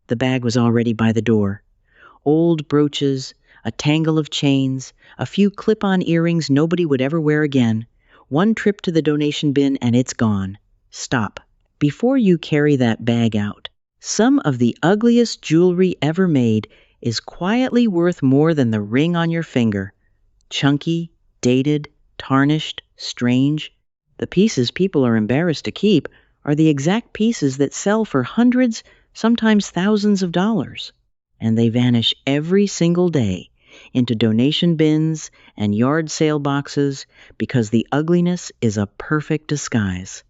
the bag was already by the door. Old brooches, a tangle of chains, a few clip-on earrings nobody would ever wear again. One trip to the donation bin and it's gone. Stop. Before you carry that bag out, some of the ugliest jewelry ever made is quietly worth more than the ring on your finger. Chunky, dated, tarnished, strange. The pieces people are embarrassed to keep are the exact pieces that sell for hundreds, sometimes thousands of dollars. And they vanish every single day into donation bins and yard sale boxes because the ugliness is a perfect disguise.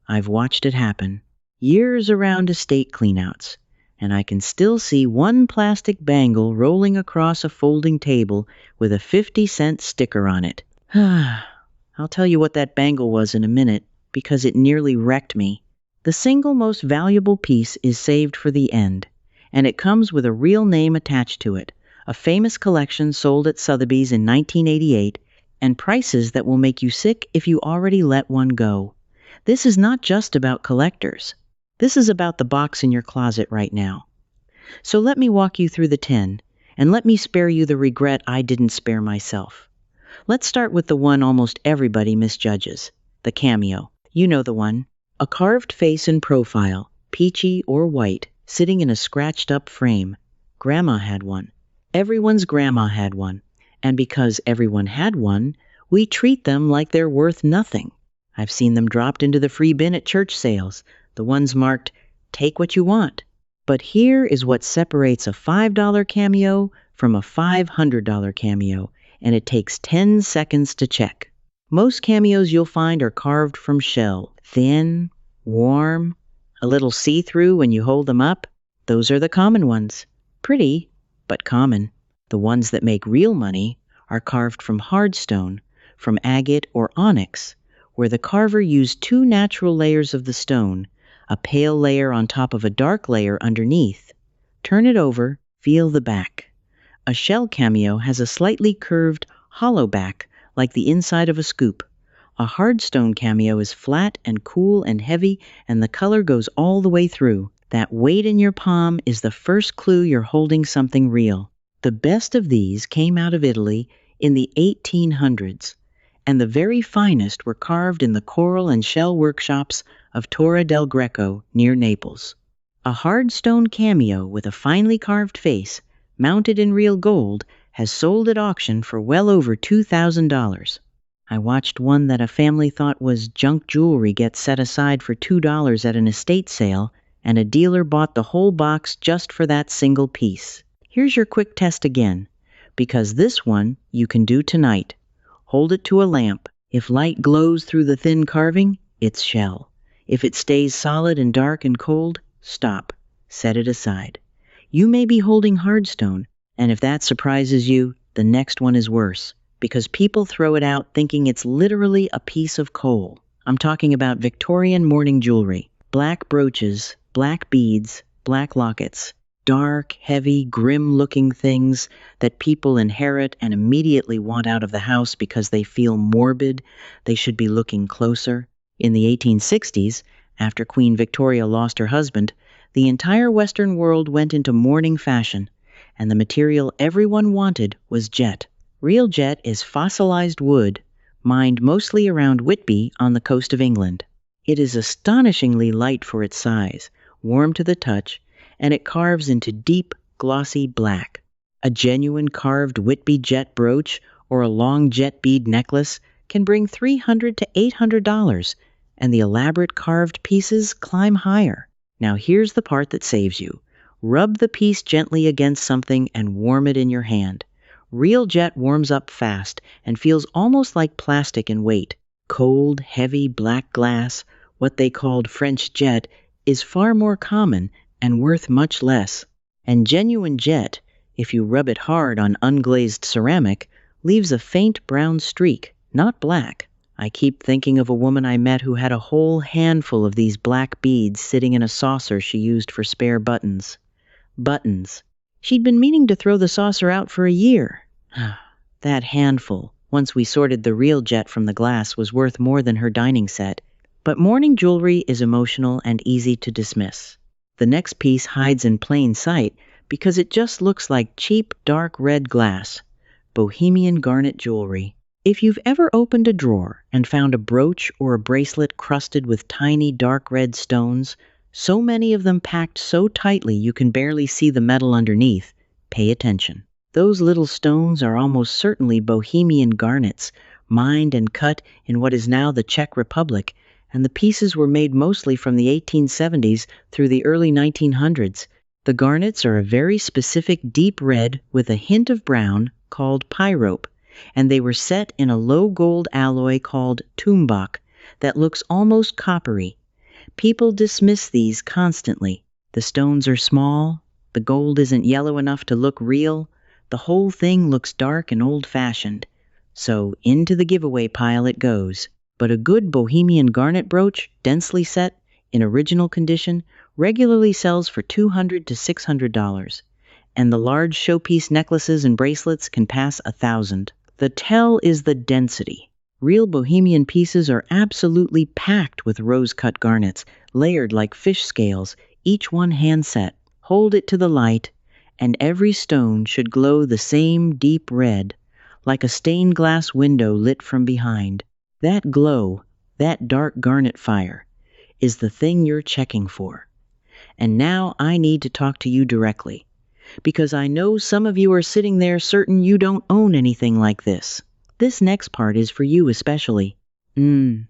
I've watched it happen. Years around estate cleanouts, and I can still see one plastic bangle rolling across a folding table with a 50-cent sticker on it. I'll tell you what that bangle was in a minute, because it nearly wrecked me. The single most valuable piece is saved for the end, and it comes with a real name attached to it, a famous collection sold at Sotheby's in 1988, and prices that will make you sick if you already let one go. This is not just about collectors. This is about the box in your closet right now. So let me walk you through the 10, and let me spare you the regret I didn't spare myself. Let's start with the one almost everybody misjudges, the cameo. You know the one. A carved face in profile, peachy or white, sitting in a scratched-up frame. Grandma had one. Everyone's grandma had one. And because everyone had one, we treat them like they're worth nothing. I've seen them dropped into the free bin at church sales, the ones marked, "Take what you want." But here is what separates a $5 cameo from a $500 cameo, and it takes 10 seconds to check. Most cameos you'll find are carved from shell, thin, warm, a little see-through when you hold them up. Those are the common ones. Pretty, but common. The ones that make real money are carved from hard stone, from agate or onyx, where the carver used 2 natural layers of the stone, a pale layer on top of a dark layer underneath. Turn it over, feel the back. A shell cameo has a slightly curved, hollow back, like the inside of a scoop. A hard stone cameo is flat and cool and heavy, and the color goes all the way through. That weight in your palm is the first clue you're holding something real. The best of these came out of Italy in the 1800s, and the very finest were carved in the coral and shell workshops of Torre del Greco near Naples. A hard stone cameo with a finely carved face, mounted in real gold, has sold at auction for well over $2,000. I watched one that a family thought was junk jewelry get set aside for $2 at an estate sale, and a dealer bought the whole box just for that single piece. Here's your quick test again, because this one you can do tonight. Hold it to a lamp. If light glows through the thin carving, it's shell. If it stays solid and dark and cold, stop. Set it aside. You may be holding hard stone, and if that surprises you, the next one is worse, because people throw it out thinking it's literally a piece of coal. I'm talking about Victorian mourning jewelry. Black brooches, black beads, black lockets. Dark, heavy, grim-looking things that people inherit and immediately want out of the house because they feel morbid. They should be looking closer. In the 1860s, after Queen Victoria lost her husband, the entire Western world went into mourning fashion, and the material everyone wanted was jet. Real jet is fossilized wood, mined mostly around Whitby on the coast of England. It is astonishingly light for its size, warm to the touch, and it carves into deep, glossy black. A genuine carved Whitby jet brooch or a long jet bead necklace can bring $300 to $800, and the elaborate carved pieces climb higher. Now here's the part that saves you. Rub the piece gently against something and warm it in your hand. Real jet warms up fast and feels almost like plastic in weight. Cold, heavy black glass, what they called French jet, is far more common and worth much less. And genuine jet, if you rub it hard on unglazed ceramic, leaves a faint brown streak, not black. I keep thinking of a woman I met who had a whole handful of these black beads sitting in a saucer she used for spare buttons. Buttons. She'd been meaning to throw the saucer out for a year. That handful, once we sorted the real jet from the glass, was worth more than her dining set. But mourning jewelry is emotional and easy to dismiss. The next piece hides in plain sight because it just looks like cheap, dark red glass. Bohemian garnet jewelry. If you've ever opened a drawer and found a brooch or a bracelet crusted with tiny dark red stones, so many of them packed so tightly you can barely see the metal underneath, pay attention. Those little stones are almost certainly Bohemian garnets, mined and cut in what is now the Czech Republic, and the pieces were made mostly from the 1870s through the early 1900s. The garnets are a very specific deep red with a hint of brown called pyrope, and they were set in a low gold alloy called tumbach that looks almost coppery. People dismiss these constantly. The stones are small, the gold isn't yellow enough to look real, the whole thing looks dark and old-fashioned. So into the giveaway pile it goes. But a good Bohemian garnet brooch, densely set, in original condition, regularly sells for $200 to $600, and the large showpiece necklaces and bracelets can pass $1,000. The tell is the density. Real Bohemian pieces are absolutely packed with rose-cut garnets, layered like fish scales, each one hand-set. Hold it to the light, and every stone should glow the same deep red, like a stained glass window lit from behind. That glow, that dark garnet fire, is the thing you're checking for. And now I need to talk to you directly, because I know some of you are sitting there certain you don't own anything like this. This next part is for you especially. The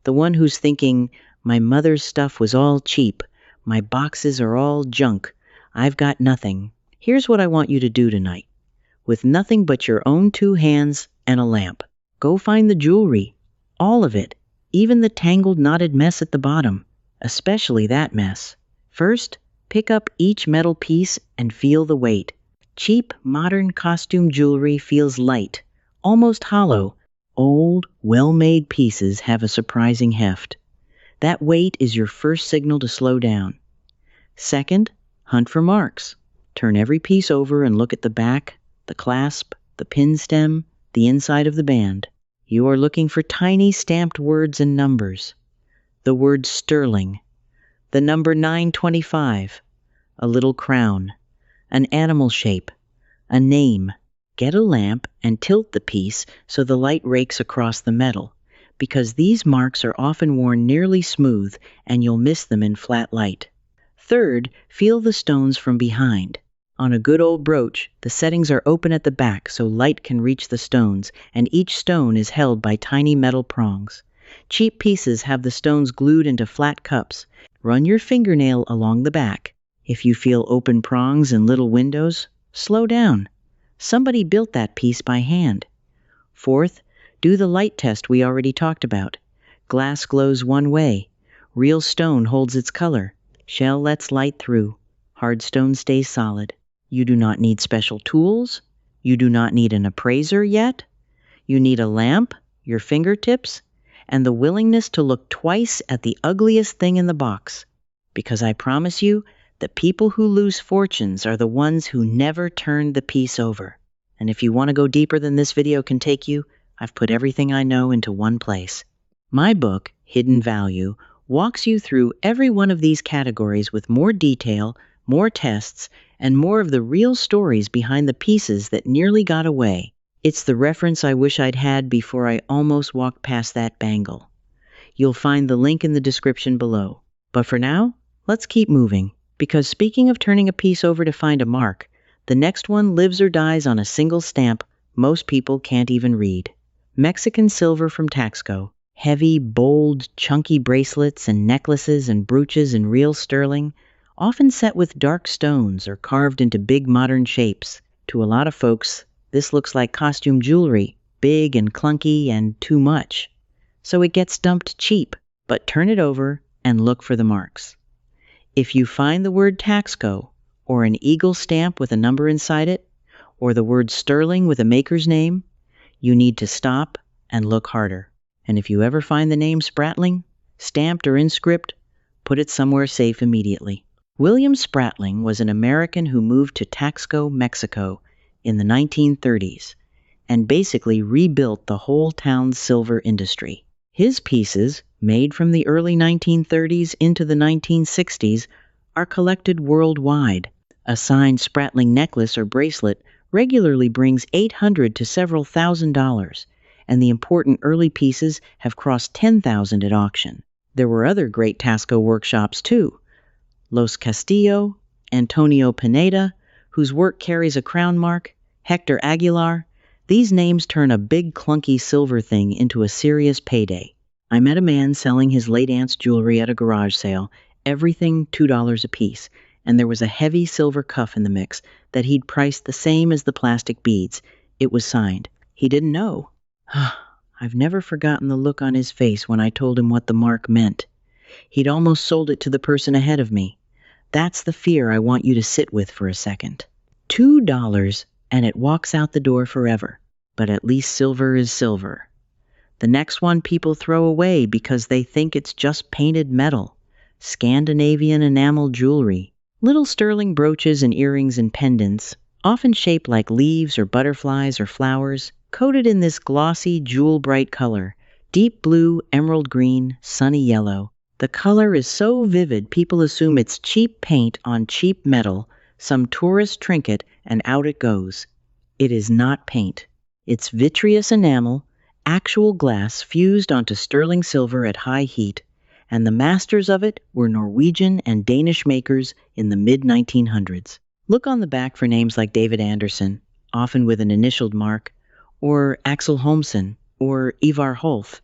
one who's thinking, my mother's stuff was all cheap, my boxes are all junk, I've got nothing. Here's what I want you to do tonight. With nothing but your own 2 hands and a lamp, go find the jewelry, all of it, even the tangled knotted mess at the bottom, especially that mess. First, pick up each metal piece and feel the weight. Cheap, modern costume jewelry feels light, almost hollow. Old, well-made pieces have a surprising heft. That weight is your first signal to slow down. Second, hunt for marks. Turn every piece over and look at the back, the clasp, the pin stem, the inside of the band. You are looking for tiny stamped words and numbers. The word sterling, the number 925, a little crown, an animal shape, a name. Get a lamp and tilt the piece so the light rakes across the metal, because these marks are often worn nearly smooth and you'll miss them in flat light. Third, feel the stones from behind. On a good old brooch, the settings are open at the back so light can reach the stones, and each stone is held by tiny metal prongs. Cheap pieces have the stones glued into flat cups. Run your fingernail along the back. If you feel open prongs and little windows, slow down. Somebody built that piece by hand. Fourth, do the light test we already talked about. Glass glows one way. Real stone holds its color. Shell lets light through. Hard stone stays solid. You do not need special tools. You do not need an appraiser yet. You need a lamp, your fingertips, and the willingness to look twice at the ugliest thing in the box. Because I promise you, the people who lose fortunes are the ones who never turn the piece over. And if you want to go deeper than this video can take you, I've put everything I know into one place. My book, Hidden Value, walks you through every one of these categories with more detail, more tests, and more of the real stories behind the pieces that nearly got away. It's the reference I wish I'd had before I almost walked past that bangle. You'll find the link in the description below. But for now, let's keep moving. Because speaking of turning a piece over to find a mark, the next one lives or dies on a single stamp most people can't even read. Mexican silver from Taxco. Heavy, bold, chunky bracelets and necklaces and brooches in real sterling, often set with dark stones or carved into big modern shapes. To a lot of folks, this looks like costume jewelry, big and clunky and too much. So it gets dumped cheap, but turn it over and look for the marks. If you find the word Taxco, or an eagle stamp with a number inside it, or the word sterling with a maker's name, you need to stop and look harder. And if you ever find the name Spratling, stamped or in script, put it somewhere safe immediately. William Spratling was an American who moved to Taxco, Mexico in the 1930s and basically rebuilt the whole town's silver industry. His pieces, made from the early 1930s into the 1960s, are collected worldwide. A signed sprattling necklace or bracelet regularly brings $800 to several $1,000s, and the important early pieces have crossed $10,000 at auction. There were other great Taxco workshops too. Los Castillo, Antonio Pineda, whose work carries a crown mark, Hector Aguilar. These names turn a big clunky silver thing into a serious payday. I met a man selling his late aunt's jewelry at a garage sale, everything $2 a piece, and there was a heavy silver cuff in the mix that he'd priced the same as the plastic beads. It was signed. He didn't know. I've never forgotten the look on his face when I told him what the mark meant. He'd almost sold it to the person ahead of me. That's the fear I want you to sit with for a second. $2 and it walks out the door forever. But at least silver is silver. The next one people throw away because they think it's just painted metal. Scandinavian enamel jewelry. Little sterling brooches and earrings and pendants, often shaped like leaves or butterflies or flowers, coated in this glossy, jewel-bright color. Deep blue, emerald green, sunny yellow. The color is so vivid people assume it's cheap paint on cheap metal, some tourist trinket, and out it goes. It is not paint. It's vitreous enamel, actual glass fused onto sterling silver at high heat, and the masters of it were Norwegian and Danish makers in the mid-1900s. Look on the back for names like David Anderson, often with an initialed mark, or Axel Holmsen, or Ivar Holf,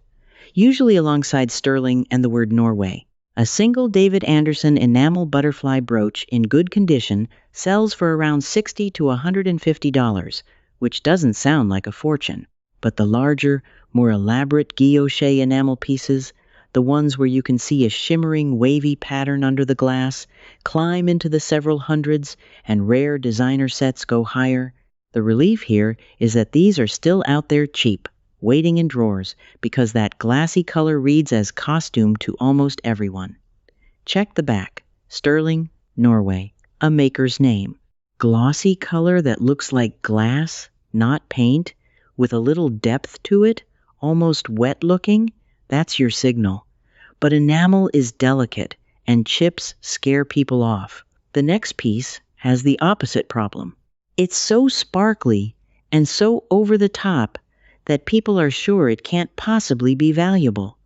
usually alongside sterling and the word Norway. A single David Anderson enamel butterfly brooch in good condition sells for around $60 to $150, which doesn't sound like a fortune. But the larger, more elaborate guilloche enamel pieces, the ones where you can see a shimmering, wavy pattern under the glass, climb into the several hundreds, and rare designer sets go higher. The relief here is that these are still out there cheap, waiting in drawers, because that glassy color reads as costume to almost everyone. Check the back. Sterling, Norway. A maker's name. Glossy color that looks like glass, not paint, with a little depth to it, almost wet looking. That's your signal. But enamel is delicate, and chips scare people off. The next piece has the opposite problem. It's so sparkly and so over the top that people are sure it can't possibly be valuable.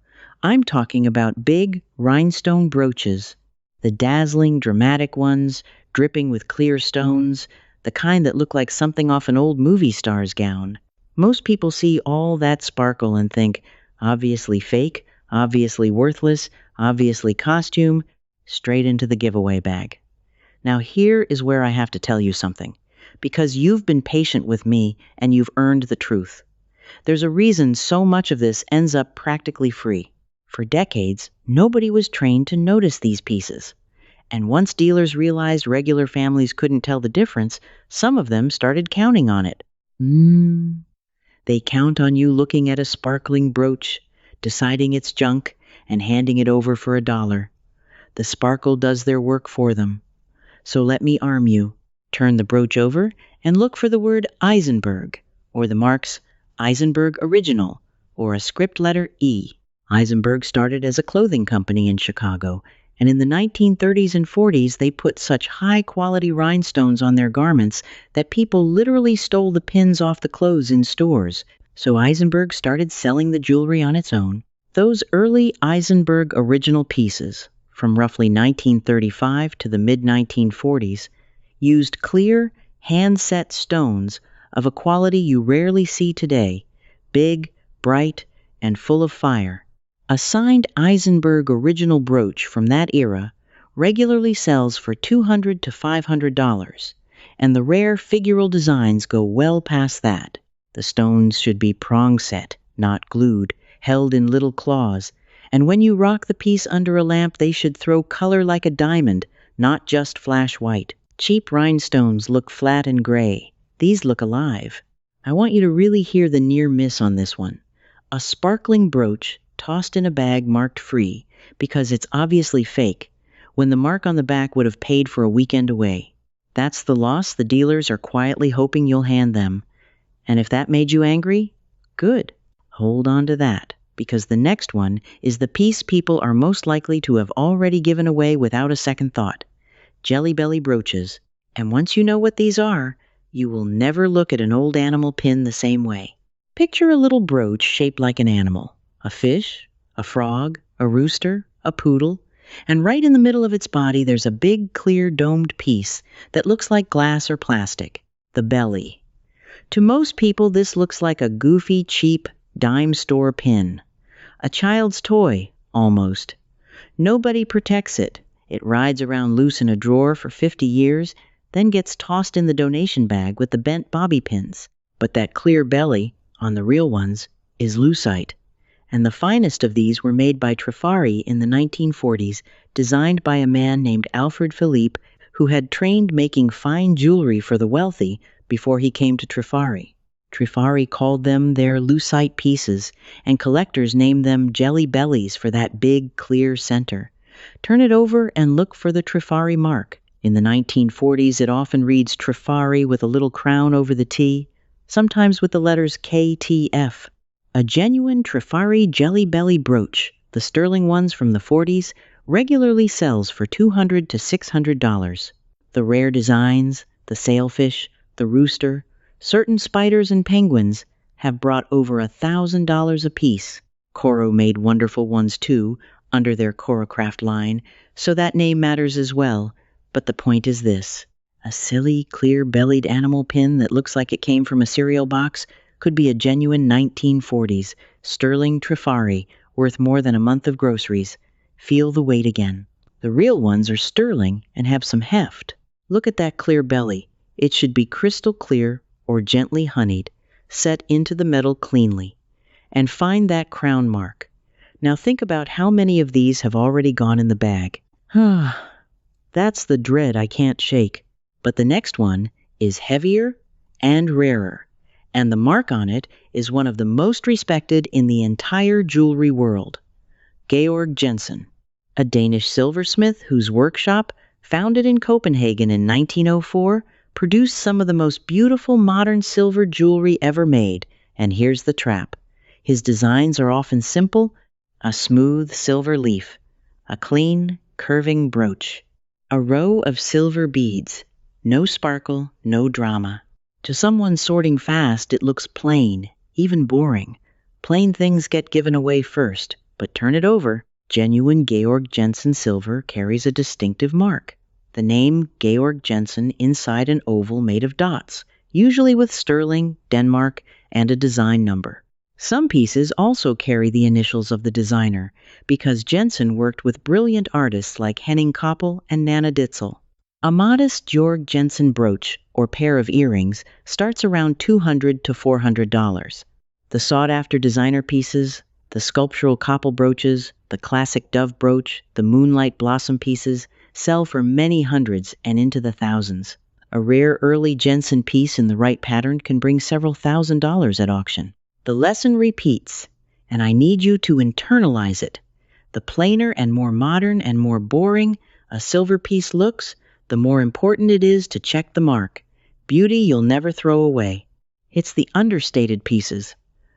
I'm talking about big rhinestone brooches, the dazzling, dramatic ones, dripping with clear stones, the kind that look like something off an old movie star's gown. Most people see all that sparkle and think, obviously fake, obviously worthless, obviously costume, straight into the giveaway bag. Now here is where I have to tell you something, because you've been patient with me and you've earned the truth. There's a reason so much of this ends up practically free. For decades, nobody was trained to notice these pieces. And once dealers realized regular families couldn't tell the difference, some of them started counting on it. They count on you looking at a sparkling brooch, deciding it's junk, and handing it over for $1. The sparkle does their work for them. So let me arm you. Turn the brooch over and look for the word Eisenberg, or the marks Eisenberg Original, or a script letter E. Eisenberg started as a clothing company in Chicago, and in the 1930s and 40s they put such high-quality rhinestones on their garments that people literally stole the pins off the clothes in stores. So Eisenberg started selling the jewelry on its own. Those early Eisenberg Original pieces, from roughly 1935 to the mid-1940s, used clear, hand-set stones of a quality you rarely see today, big, bright, and full of fire. A signed Eisenberg Original brooch from that era regularly sells for $200 to $500, and the rare figural designs go well past that. The stones should be prong-set, not glued, held in little claws, and when you rock the piece under a lamp they should throw color like a diamond, not just flash white. Cheap rhinestones look flat and gray. These look alive. I want you to really hear the near miss on this one. A sparkling brooch tossed in a bag marked free because it's obviously fake, when the mark on the back would have paid for a weekend away. That's the loss the dealers are quietly hoping you'll hand them. And if that made you angry, good. Hold on to that, because the next one is the piece people are most likely to have already given away without a second thought. Jelly Belly brooches. And once you know what these are, you will never look at an old animal pin the same way. Picture a little brooch shaped like an animal, a fish, a frog, a rooster, a poodle, and right in the middle of its body there's a big clear domed piece that looks like glass or plastic, the belly. To most people this looks like a goofy, cheap dime store pin. A child's toy, almost. Nobody protects it. It rides around loose in a drawer for 50 years, then gets tossed in the donation bag with the bent bobby pins. But that clear belly, on the real ones, is lucite. And the finest of these were made by Trifari in the 1940s, designed by a man named Alfred Philippe, who had trained making fine jewelry for the wealthy before he came to Trifari. Trifari called them their lucite pieces, and collectors named them jelly bellies for that big, clear center. Turn it over and look for the Trifari mark. In the 1940s, it often reads Trifari with a little crown over the T, sometimes with the letters KTF. A genuine Trifari jelly belly brooch, the sterling ones from the 40s, regularly sells for $200 to $600. The rare designs, the sailfish, the rooster, certain spiders and penguins have brought over $1,000 apiece. Coro made wonderful ones too, under their Corocraft line, so that name matters as well. But the point is this: a silly, clear-bellied animal pin that looks like it came from a cereal box could be a genuine 1940s sterling Trifari worth more than a month of groceries. Feel the weight again. The real ones are sterling and have some heft. Look at that clear belly. It should be crystal clear or gently honeyed, set into the metal cleanly. And find that crown mark. Now think about how many of these have already gone in the bag. That's the dread I can't shake. But the next one is heavier and rarer, and the mark on it is one of the most respected in the entire jewelry world. Georg Jensen, a Danish silversmith whose workshop, founded in Copenhagen in 1904, produced some of the most beautiful modern silver jewelry ever made. And here's the trap. His designs are often simple: a smooth silver leaf, a clean, curving brooch, a row of silver beads. No sparkle, no drama. To someone sorting fast, it looks plain, even boring. Plain things get given away first, but turn it over. Genuine Georg Jensen silver carries a distinctive mark. The name Georg Jensen inside an oval made of dots, usually with sterling, Denmark, and a design number. Some pieces also carry the initials of the designer, because Jensen worked with brilliant artists like Henning Koppel and Nana Ditzel. A modest Georg Jensen brooch, or pair of earrings, starts around $200 to $400. The sought-after designer pieces, the sculptural Koppel brooches, the classic dove brooch, the moonlight blossom pieces, sell for many hundreds and into the thousands. A rare early Jensen piece in the right pattern can bring several $1,000s at auction. The lesson repeats, and I need you to internalize it. The plainer and more modern and more boring a silver piece looks, the more important it is to check the mark. Beauty you'll never throw away. It's the understated pieces,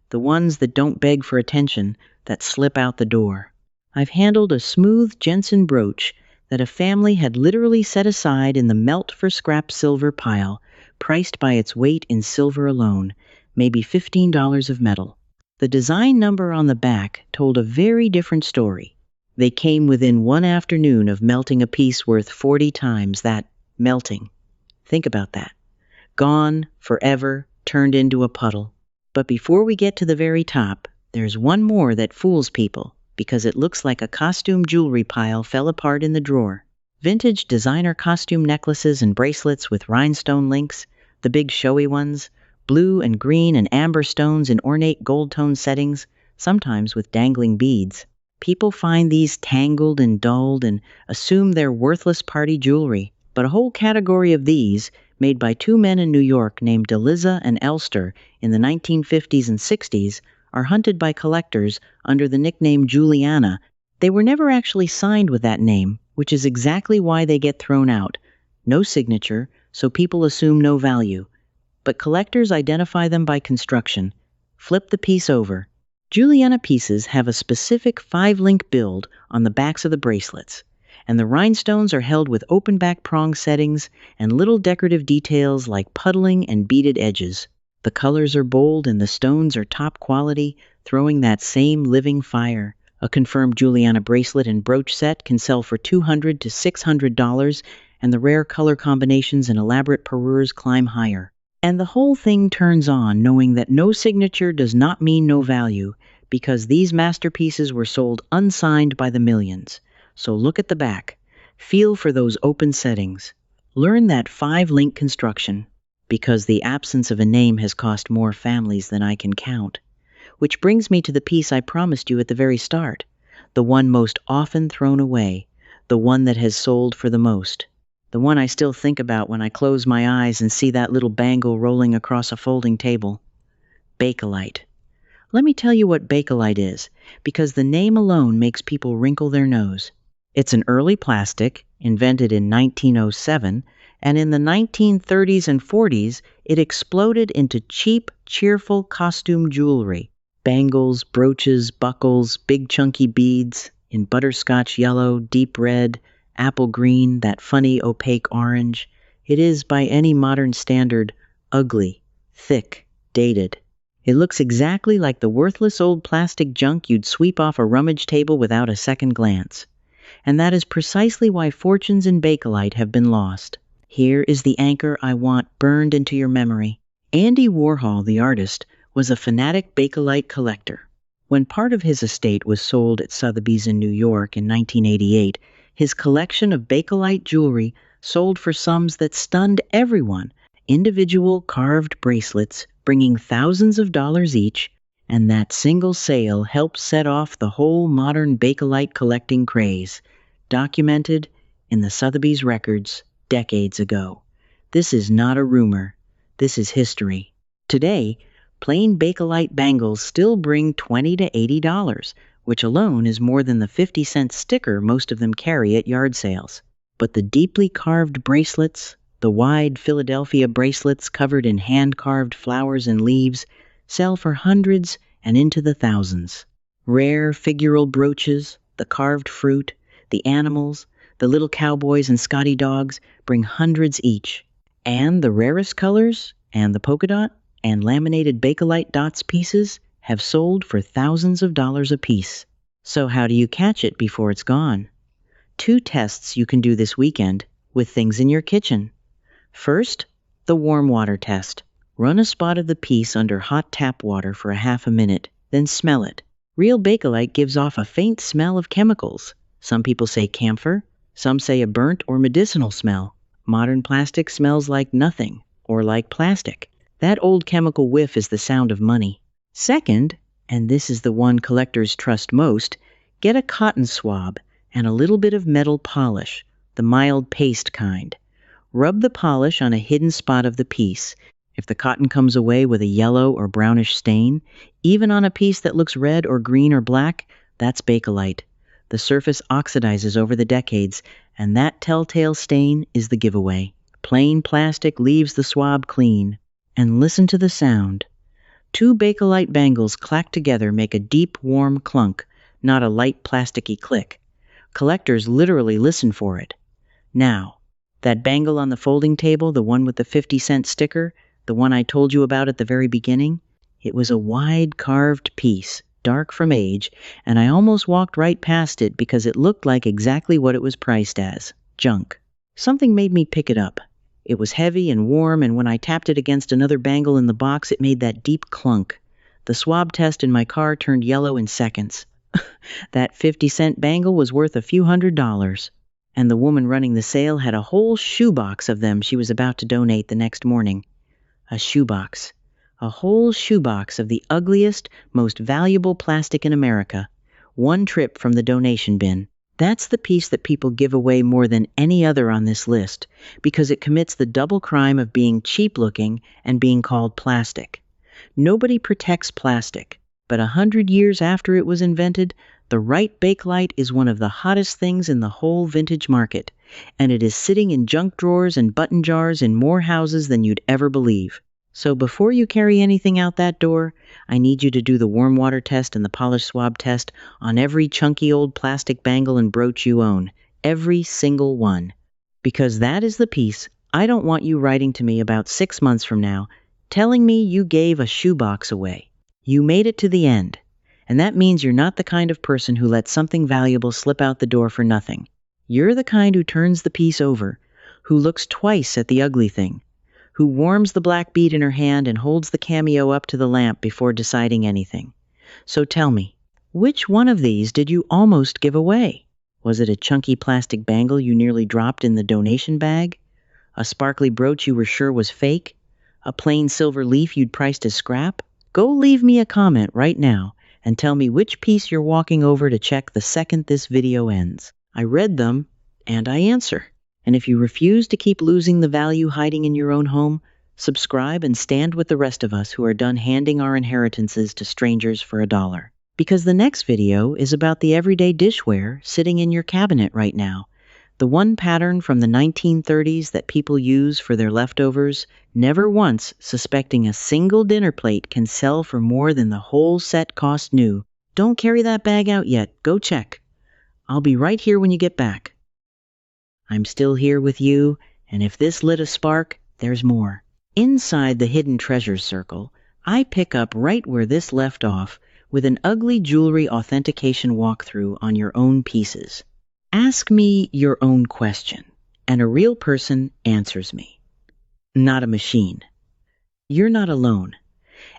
the ones that don't beg for attention, that slip out the door. I've handled a smooth Jensen brooch that a family had literally set aside in the melt-for-scrap silver pile, priced by its weight in silver alone, maybe $15 of metal. The design number on the back told a very different story. They came within one afternoon of melting a piece worth 40 times that melting. Think about that. Gone, forever, turned into a puddle. But before we get to the very top, there's one more that fools people, because it looks like a costume jewelry pile fell apart in the drawer. Vintage designer costume necklaces and bracelets with rhinestone links, the big showy ones, blue and green and amber stones in ornate gold-tone settings, sometimes with dangling beads. People find these tangled and dulled and assume they're worthless party jewelry. But a whole category of these, made by two men in New York named Deliza and Elster in the 1950s and 60s, are hunted by collectors under the nickname Juliana. They were never actually signed with that name, which is exactly why they get thrown out. No signature, so people assume no value. But collectors identify them by construction. Flip the piece over. Juliana pieces have a specific 5-link build on the backs of the bracelets, and the rhinestones are held with open back prong settings and little decorative details like puddling and beaded edges. The colors are bold and the stones are top quality, throwing that same living fire. A confirmed Juliana bracelet and brooch set can sell for $200 to $600, and the rare color combinations and elaborate parures climb higher. And the whole thing turns on knowing that no signature does not mean no value, because these masterpieces were sold unsigned by the millions. So look at the back. Feel for those open settings. Learn that 5-link construction, because the absence of a name has cost more families than I can count. Which brings me to the piece I promised you at the very start, the one most often thrown away, the one that has sold for the most, the one I still think about when I close my eyes and see that little bangle rolling across a folding table. Bakelite. Let me tell you what Bakelite is, because the name alone makes people wrinkle their nose. It's an early plastic, invented in 1907, and in the 1930s and 40s, it exploded into cheap, cheerful costume jewelry. Bangles, brooches, buckles, big chunky beads in butterscotch yellow, deep red, apple green, that funny opaque orange. It is, by any modern standard, ugly, thick, dated. It looks exactly like the worthless old plastic junk you'd sweep off a rummage table without a second glance. And that is precisely why fortunes in Bakelite have been lost. Here is the anchor I want burned into your memory. Andy Warhol, the artist, was a fanatic Bakelite collector. When part of his estate was sold at Sotheby's in New York in 1988, his collection of Bakelite jewelry sold for sums that stunned everyone. Individual carved bracelets bringing thousands of dollars each, and that single sale helped set off the whole modern Bakelite collecting craze, documented in the Sotheby's records decades ago. This is not a rumor. This is history. Today, plain Bakelite bangles still bring $20 to $80, which alone is more than the 50-cent sticker most of them carry at yard sales. But the deeply carved bracelets, the wide Philadelphia bracelets covered in hand-carved flowers and leaves, sell for hundreds and into the thousands. Rare figural brooches, the carved fruit, the animals, the little cowboys and Scotty dogs bring hundreds each. And the rarest colors, and the polka dot, and laminated Bakelite dots pieces have sold for thousands of dollars apiece. So how do you catch it before it's gone? 2 tests you can do this weekend with things in your kitchen. First, the warm water test. Run a spot of the piece under hot tap water for a half a minute, then smell it. Real Bakelite gives off a faint smell of chemicals. Some people say camphor, some say a burnt or medicinal smell. Modern plastic smells like nothing, or like plastic. That old chemical whiff is the sound of money. Second, and this is the one collectors trust most, get a cotton swab and a little bit of metal polish, the mild paste kind. Rub the polish on a hidden spot of the piece. If the cotton comes away with a yellow or brownish stain, even on a piece that looks red or green or black, that's Bakelite. The surface oxidizes over the decades, and that telltale stain is the giveaway. Plain plastic leaves the swab clean. And listen to the sound. 2 Bakelite bangles clacked together make a deep, warm clunk, not a light, plasticky click. Collectors literally listen for it. Now, that bangle on the folding table, the one with the 50-cent sticker, the one I told you about at the very beginning, it was a wide carved piece, dark from age, and I almost walked right past it because it looked like exactly what it was priced as, junk. Something made me pick it up. It was heavy and warm, and when I tapped it against another bangle in the box, it made that deep clunk. The swab test in my car turned yellow in seconds. That 50-cent bangle was worth a few $100s. And the woman running the sale had a whole shoebox of them she was about to donate the next morning. A shoebox. A whole shoebox of the ugliest, most valuable plastic in America. 1 trip from the donation bin. That's the piece that people give away more than any other on this list, because it commits the double crime of being cheap-looking and being called plastic. Nobody protects plastic, but 100 years after it was invented, the right Bakelite is one of the hottest things in the whole vintage market, and it is sitting in junk drawers and button jars in more houses than you'd ever believe. So before you carry anything out that door, I need you to do the warm water test and the polish swab test on every chunky old plastic bangle and brooch you own. Every single one. Because that is the piece I don't want you writing to me about 6 months from now, telling me you gave a shoebox away. You made it to the end. And that means you're not the kind of person who lets something valuable slip out the door for nothing. You're the kind who turns the piece over, who looks twice at the ugly thing, who warms the black bead in her hand and holds the cameo up to the lamp before deciding anything. So tell me, which one of these did you almost give away? Was it a chunky plastic bangle you nearly dropped in the donation bag? A sparkly brooch you were sure was fake? A plain silver leaf you'd priced as scrap? Go leave me a comment right now and tell me which piece you're walking over to check the second this video ends. I read them, and I answer. And if you refuse to keep losing the value hiding in your own home, subscribe and stand with the rest of us who are done handing our inheritances to strangers for $1. Because the next video is about the everyday dishware sitting in your cabinet right now. The one pattern from the 1930s that people use for their leftovers, never once suspecting a single dinner plate can sell for more than the whole set cost new. Don't carry that bag out yet. Go check. I'll be right here when you get back. I'm still here with you, and if this lit a spark, there's more. Inside the hidden treasures circle, I pick up right where this left off with an ugly jewelry authentication walkthrough on your own pieces. Ask me your own question, and a real person answers me. Not a machine. You're not alone.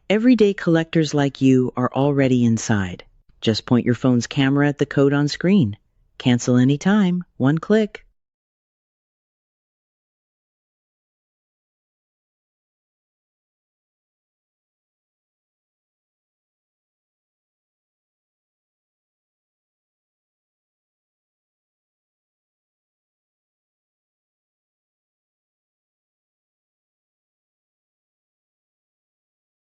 Everyday collectors like you are already inside. Just point your phone's camera at the code on screen. Cancel anytime, one click.